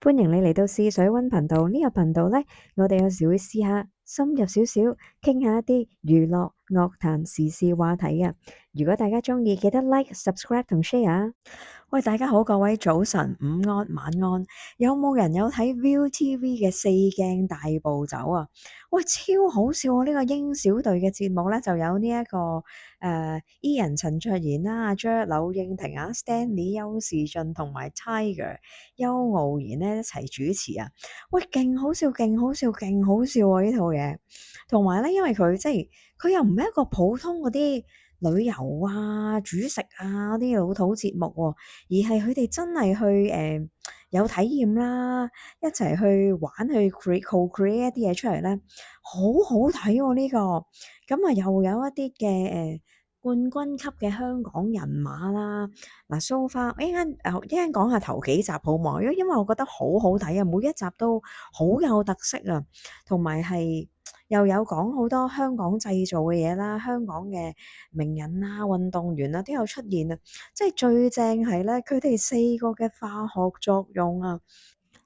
歡迎你嚟到試水溫頻道，呢個頻道呢，我哋有時會試下深入少少，傾下一啲娛樂、樂壇、時事話題嘅。如果大家鍾意，記得 like、subscribe 同 share 啊！喂，大家好，各位早晨、午安、晚安。有冇人有睇 ViuTV 嘅四鏡大步走啊？喂，超好笑啊！呢個英小隊嘅節目呢，就有呢一個Ian 陳卓賢啦、阿 Jer、柳應廷啊、Stanley、邱士俊同埋 Tiger 邱傲然呢一齊主持啊！喂，勁好笑，勁好笑，勁好笑啊！呢套嘢，同埋呢，因為佢又唔係一個普通嗰啲旅遊啊、煮食啊啲老土節目喎，而係佢哋真係去有體驗啦，一齊去玩去 co-create 一啲嘢出嚟咧，好好睇喎呢個。咁啊又有一啲嘅冠軍級嘅香港人馬啦。嗱，so far 一陣講下頭幾集好嘛？因為我覺得好好睇啊，每一集都好有特色啊，同埋係又有講好多香港製造嘅嘢啦，香港嘅名人啊、運動員啊都有出現啊，即係最正係咧，佢哋四個嘅化學作用啊！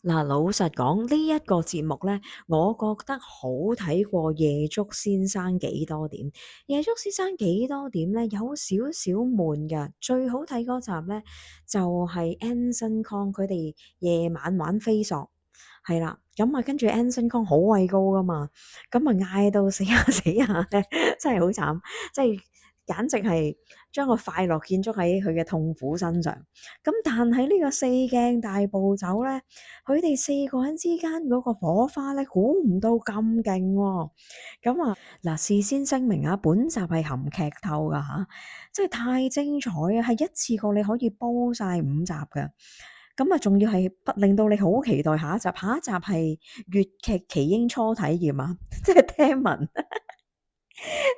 嗱，老實講呢一個節目咧，我覺得好睇過夜捉先生幾多點。夜捉先生幾多點咧，有少少悶㗎。最好睇嗰集咧，就係 Anson Kong 佢哋夜晚玩飛索，係啦。咁啊，跟住 Anson Kong 好畏高噶嘛，咁啊嗌到死下死下咧，真係好慘，即係簡直係將個快樂建築喺佢嘅痛苦身上。咁但係呢個四鏡大步走咧，佢哋四個人之間嗰個火花咧，估唔到咁勁喎。咁啊，嗱，事先聲明啊，本集係含劇透噶吓，真係太精彩啊！係一次過你可以煲晒5集嘅，咁啊，仲要係不令到你好期待下一集。下一集係粵劇奇英初體驗啊，即係聽聞。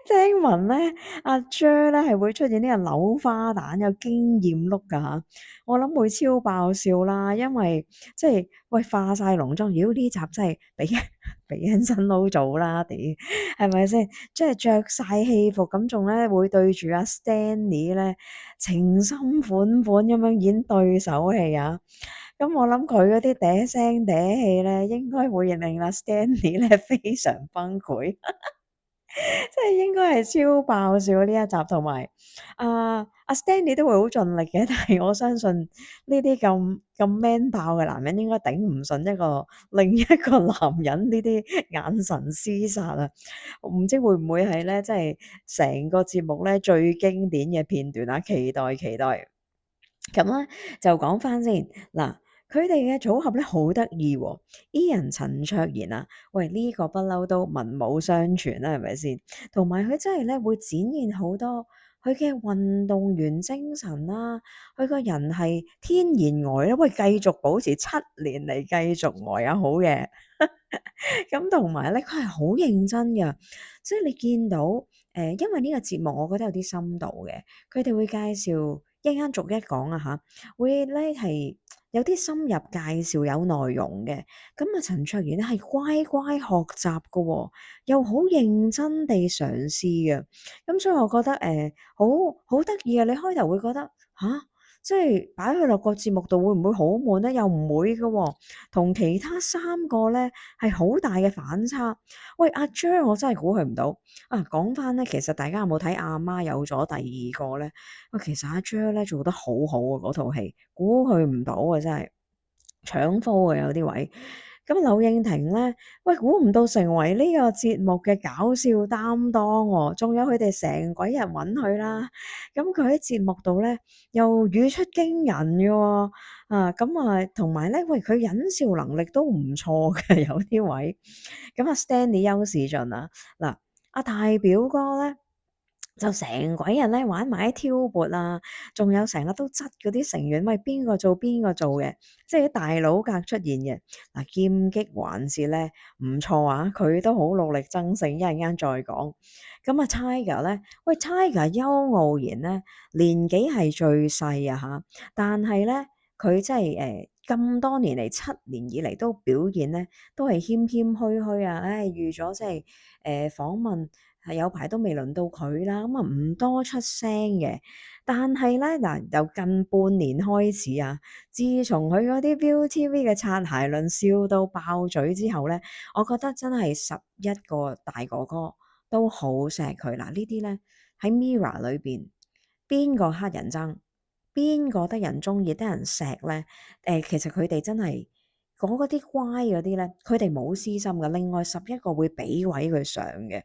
聽聞咧，阿 Jer 咧係會出現呢個扭花旦有經驗碌噶吓，我諗會超爆笑啦，因為即係喂化晒濃妝，妖呢集真係俾俾 Anson Lo 做啦，哋係咪先？即係着晒戲服咁，仲咧會對住阿 Stanley 咧情深款款咁樣演對手戲啊！咁我諗佢嗰啲嗲聲嗲氣咧，應該會令阿 Stanley 咧非常崩潰。即係應該係超爆笑呢一集，同埋阿 Stanley 都會好盡力嘅，但係我相信呢啲咁 man 爆嘅男人應該頂唔順另一個男人呢啲眼神廝殺啊！唔知會唔會係咧，即係成個節目咧最經典嘅片段啊！期待期待。咁咧就講翻先嗱，佢哋嘅組合咧好得意喎，Ian 陳卓賢啊，喂呢個不嬲都文武雙全啦，係咪先？同埋佢真係咧會展現好多佢嘅運動員精神啦，佢個人係天然呆啦，喂繼續保持7年嚟繼續呆啊，好嘢！咁同埋咧，佢係好認真嘅，即係你見到因為呢個節目我覺得有啲深度嘅，佢哋會介紹一陣間逐一講啊吓，會咧係有啲深入介紹有內容嘅。咁啊，陳卓賢咧係乖乖學習㗎喎，又好認真地嘗試嘅。咁所以我覺得好得意啊！你開頭會覺得吓，即係擺佢落個節目度會唔會好悶咧？又唔會㗎喎，同其他3個咧係好大嘅反差。喂，阿 Jer 我真係估佢唔到啊！講翻咧，其實大家有冇睇《阿媽有咗第二個》咧？喂，其實阿 Jer 咧做得好好啊，嗰套戲估佢唔到啊，真係搶科啊有啲位。咁柳應廷咧，喂估唔到成為呢個節目嘅搞笑擔當喎，仲有佢哋成鬼日揾佢啦。咁佢喺節目度咧又語出驚人嘅喎，咁啊同埋咧，喂佢忍笑能力都唔錯嘅，有啲位。咁啊 Stanley 邱士俊啊，嗱阿大表哥咧就成鬼日咧玩埋啲挑撥啊，仲有成日都質嗰啲成員，喂邊個做邊個做嘅，即係啲大佬格出現嘅。嗱劍擊環節咧唔錯啊，佢都好努力爭勝，一陣間再講。咁啊 Tiger 咧，喂 Tiger 邱傲然咧年紀係最細啊吓，但係咧佢真係咁多年嚟7年以嚟都表現咧都係謙謙虛虛啊，唉預咗即係訪問。係有排都未輪到佢啦，咁啊唔多出聲嘅。但係咧嗱，由近半年開始啊，自從佢嗰啲 ViuTV 嘅擦鞋論笑到爆嘴之後咧，我覺得真係11個大哥哥都好錫佢。嗱，呢啲咧喺 Mirror 裏邊，邊個乞人憎，邊個得人中意，得人錫咧？其實佢哋真係嗰啲乖嗰啲咧，佢哋冇私心嘅。另外11個會俾位佢上嘅。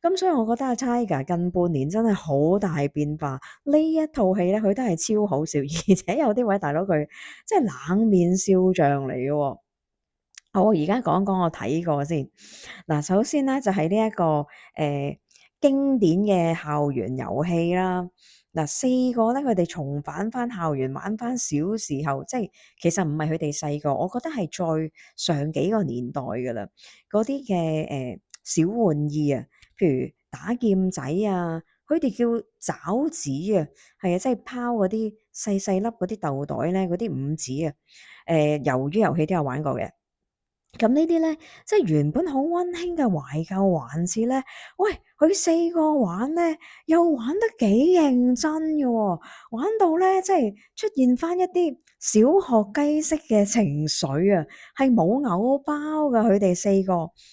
咁所以我覺得阿 Tiger 近半年真係好大變化。呢一套戲咧，佢都係超好笑，而且有啲位大佬佢即係冷面笑匠嚟嘅喎。我而家講講我睇過先。嗱，首先咧就係呢一個經典嘅校園遊戲啦。嗱，4個咧佢哋重返翻校園玩翻小時候，即係其實唔係佢哋細個，我覺得係再上幾個年代噶啦。嗰啲嘅小玩意啊，譬如打劍仔啊，佢哋叫爪子啊，係啊，即係拋嗰啲細細粒嗰啲豆袋咧，嗰啲五子啊。魷魚遊戲都有玩過嘅。咁呢啲咧，即係原本好溫馨嘅懷舊環節咧，喂，佢4個玩咧，又玩得幾認真嘅喎，玩到咧即係出現翻一啲小學雞式嘅情緒啊，係冇偶包㗎，佢哋4個，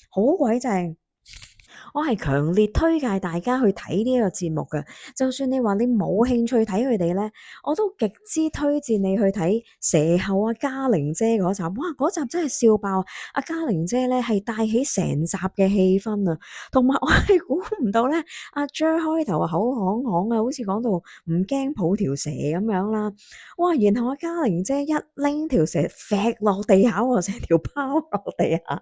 好鬼正。我係強烈推介大家去睇呢一個節目嘅，就算你話你冇興趣睇佢哋咧，我都極之推薦你去睇蛇后阿嘉玲姐嗰集。哇！嗰集真係笑爆，阿嘉玲姐咧係帶起成集嘅氣氛啊，同埋我係估唔到咧，阿 J 開頭啊口響響啊，好似講到唔驚抱條蛇咁樣啦。哇！然後阿嘉玲姐一拎條蛇揈落地下喎，成條拋落地下。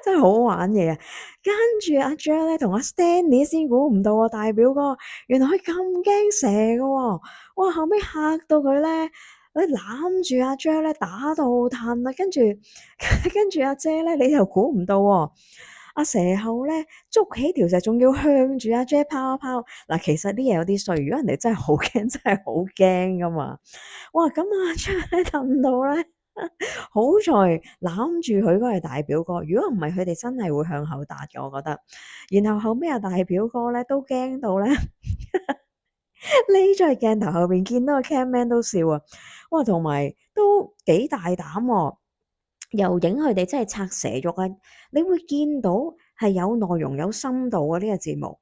真係好玩嘢啊！跟住阿 Jer 咧同阿 Stanley 先估唔到啊，大表哥原來佢咁驚蛇㗎喎。哇！後尾嚇到佢咧，佢攬住阿 Jer 咧打到褪啊，跟住跟住阿姐咧，你又估唔到喎，阿蛇後咧捉起條蛇，仲要向住阿 Jer 拋一拋。嗱，其實啲嘢有啲衰，如果人哋真係好驚，真係好驚噶嘛。哇！咁阿 Jer 咧褪到咧〜好在攬住佢嗰個係大表哥，如果唔係佢哋真係會向後彈嘅，我覺得。然後後尾阿大表哥咧都驚到咧，匿咗喺鏡頭後邊，見到個 camman 都笑啊！哇，同埋都幾大膽喎，又影佢哋真係拆蛇肉啊！你會見到係有內容、有深度嘅呢個節目。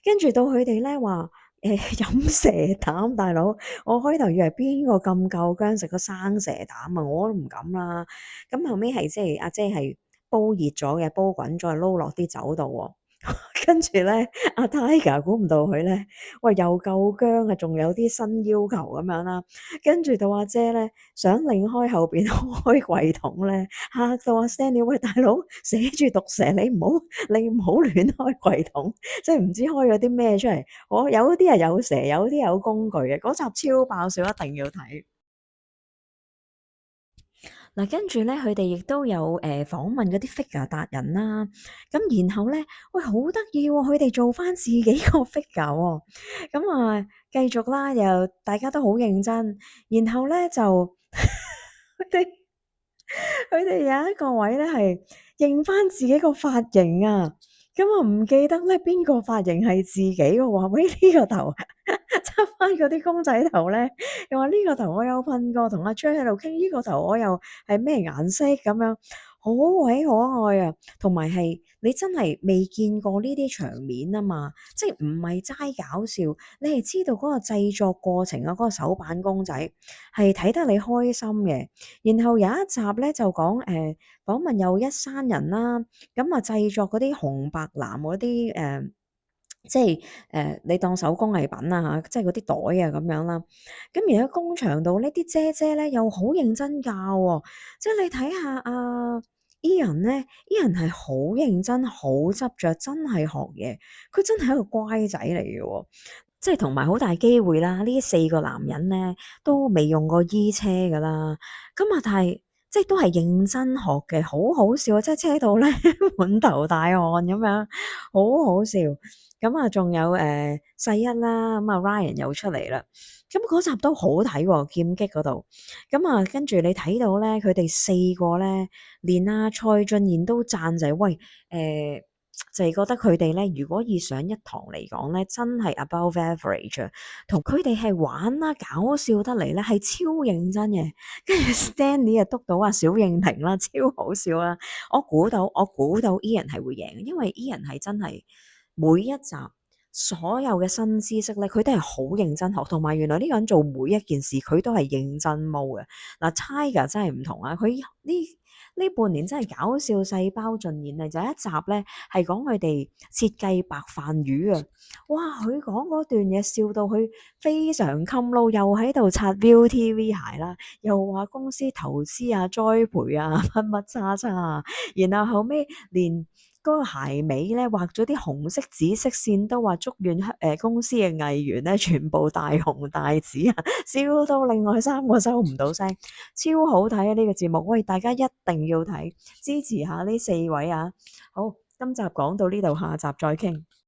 跟住到佢哋咧話飲蛇膽，大佬，我開頭以為邊個咁夠薑食個生蛇膽啊，我都唔敢啦。咁後尾係即係阿姐係煲熱咗嘅，煲滾咗，撈落啲酒度喎。跟住咧，阿 Tiger 估唔到佢咧，喂又夠薑啊，仲有啲新要求咁樣啦。跟住到阿姐咧，想擰開後邊開櫃桶咧，嚇到阿 Stanley，喂大佬寫住毒蛇，你唔好亂開櫃桶，即係唔知開咗啲咩出嚟。我有啲係有蛇，有啲有工具嘅，嗰集超爆笑，一定要睇。嗱，跟住咧，佢哋亦都有訪問嗰啲 figure 達人啦。咁然後咧，喂好得意喎，佢哋做翻自己個 figure 喎。咁啊，繼續啦，又大家都好認真。然後咧就佢哋佢哋有一個位咧係認翻自己個髮型啊。咁啊唔記得咧邊個髮型係自己嘅話，喂呢個頭執翻嗰啲公仔頭咧，又話呢個頭我有噴過，同阿 J 喺度傾呢個頭我又係咩顏色咁樣，好鬼可愛啊！同埋係你真係未見過呢啲場面啊嘛，即係唔係齋搞笑，你係知道嗰個製作過程啊，嗰個手板公仔係睇得你開心嘅。然後有一集咧就講訪問又一山人啦，咁啊製作嗰啲紅白藍嗰啲即係你當手工藝品啊嚇，即係嗰啲袋啊咁樣啦。咁而喺工場度呢啲姐姐咧又好認真教喎，即係你睇下阿 Ian 咧，Ian 係好認真、好執着，真係學嘢，佢真係一個乖仔嚟嘅喎。即係同埋好大機會啦，呢4個男人咧都未用過衣車㗎啦，咁啊但係即係都係認真學嘅，好好笑啊！即係車到咧滿頭大汗咁樣，好好笑。咁啊仲有世一啦，咁啊 Ryan 又出嚟啦，咁嗰集都好睇喎，劍擊嗰度。咁啊跟住你睇到咧，佢哋4個咧，連阿蔡俊彥都讚就係喂誒。就係覺得佢哋咧，如果以上一堂嚟講咧，真係 above average 啊。同佢哋係玩啦，搞笑得嚟咧，係超認真嘅。跟住 Stanley 啊，督到阿小應婷啦，超好笑啦。我估到 Ian 係會贏，因為 Ian 係真係每一集所有嘅新知識咧，佢都係好認真學，同埋原來呢個人做每一件事佢都係認真踎嘅。嗱，Tiger 真係唔同啊，佢呢半年真係搞笑細胞盡現啊！就有一集咧係講佢哋設計白飯魚啊，哇！佢講嗰段嘢笑到佢非常襟撈，又喺度刷 ViuTV 鞋啦，又話公司投資啊、栽培啊、乜乜叉叉啊，然後後尾連嗰個鞋尾咧畫咗啲紅色、紫色線，都話祝願公司嘅藝員咧全部大紅大紫啊！笑到另外三個收唔到聲，超好睇啊！呢個節目，喂，大家一定要睇，支持下呢四位啊！好，今集講到呢度，下集再傾。